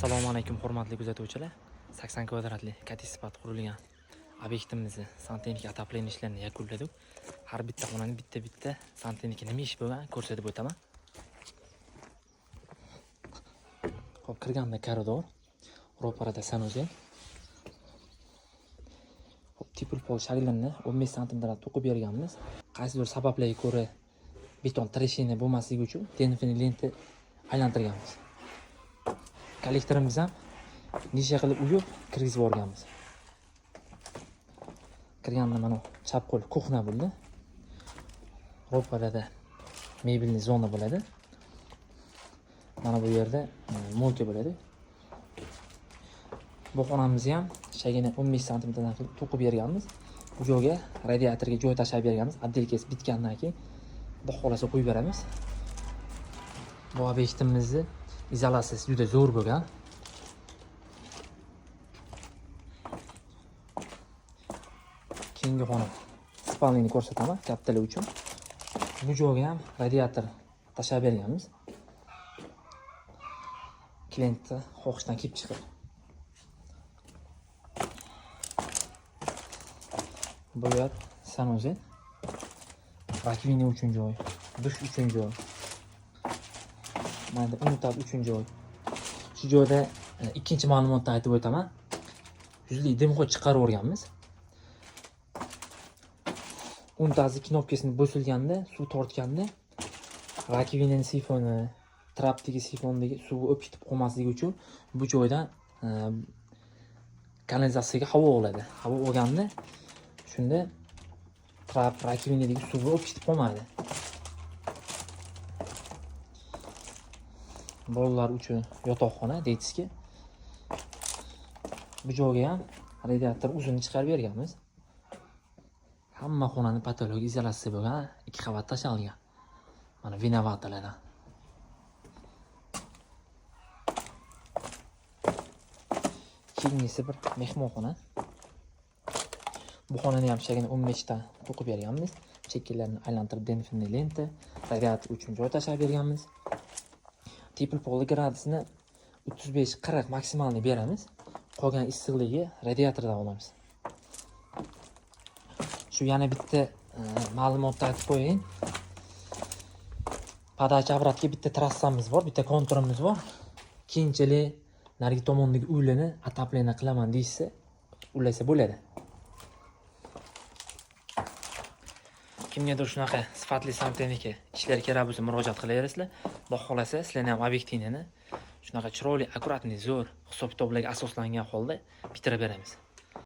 Assalomu alaykum hurmatli kuzatuvchilar. 80 kvadratli katta sifat qurilgan obyektimizni santexnika ataplenish ishlarini yakunladik. Har bitta xonaning bitta santexnika nima ish bo'lgan ko'rsatib o'taman. Xo'p, kirganda koridor, ro'parada sanuzel. Xo'p, tipul pol shaklini 15 sm to'qib berganmiz. Qaysidir sabablarga ko'ra beton treshina bo'lmasligi uchun tenfini lenta aylantirganmiz. Kollektorimiz ham nisha qilib uyib kirgizib yuborganmiz. Kirganda mana chap qo'l kuxna bo'ldi. Ro'parada mebelni zona bo'ladi. Mana bu yerda mo'lka bo'ladi. Bu xonamizni ham shagina 15 sm to'qib berganmiz. Bu joyga radiatorga joy tashlab berganmiz. Отделкасы bitgandan keyin xudo xolasa qo'yib beramiz. Bu obyektimizni izolyatsiyasi juda zo'r bo'lgan. Keyingi xona spalnini ko'rsataman kattalar uchun. Bu joyga ham radiator tashlab berganmiz. Klientni xohishdan kelib chiqib. Bu yer sanuzel. Rakvina uchun joy, dush uchun joy. Mana unitar uchun joy. Shu joyda ikkinchi ma'lumotni aytib o'taman. Yuzli dimxo chiqarib o'rganmiz. Unitazni knopkasini bo'silganda, suv tortganda rakvinaning sifoni, trapdagi sifondagi suv o'pib ketib qolmasligi uchun bu joydan kanalizatsiyaga havo oladi. Havo olganda shunda trap rakvinadagi suv o'pib ketib qolmaydi. Bolalar uchun yotoqxona deytizki. Bu joyga ham radiator uzunni chiqarib berganmiz. Hamma xonani patologik izolyatsiya bo'lgan, 2 qavat tashalgan. Mana vinovatalardan. Keyingisi bir mehmonxona. Bu xonani ham shagina 15 ta to'qib berganmiz. Chekkalarni aylantirib denfinli lenta, radiator uchun joy tashlab berganmiz. Tipul poli gradusini 35-40 maksimalni beramiz. Qolgan issiqligi radiatordan olamiz. Shu yana bitta ma'lumotni aytib qo'ying. Padachi obratga bitta trassamiz bor, bitta konturimiz bor. Keyinchalik narigi tomondagi uylarni atapleniya qilaman deysa, ulasa bo'ladi. Kimgadir shunaqa sifatli santexnika ishlar kerak bo'lsa murojaat qilaverasizlar. Xudo xolasa sizlarni ham obyektivni shunaqa chiroyli, akkuratni, zo'r hisob-kitoblarga asoslangan holda bitirib beramiz.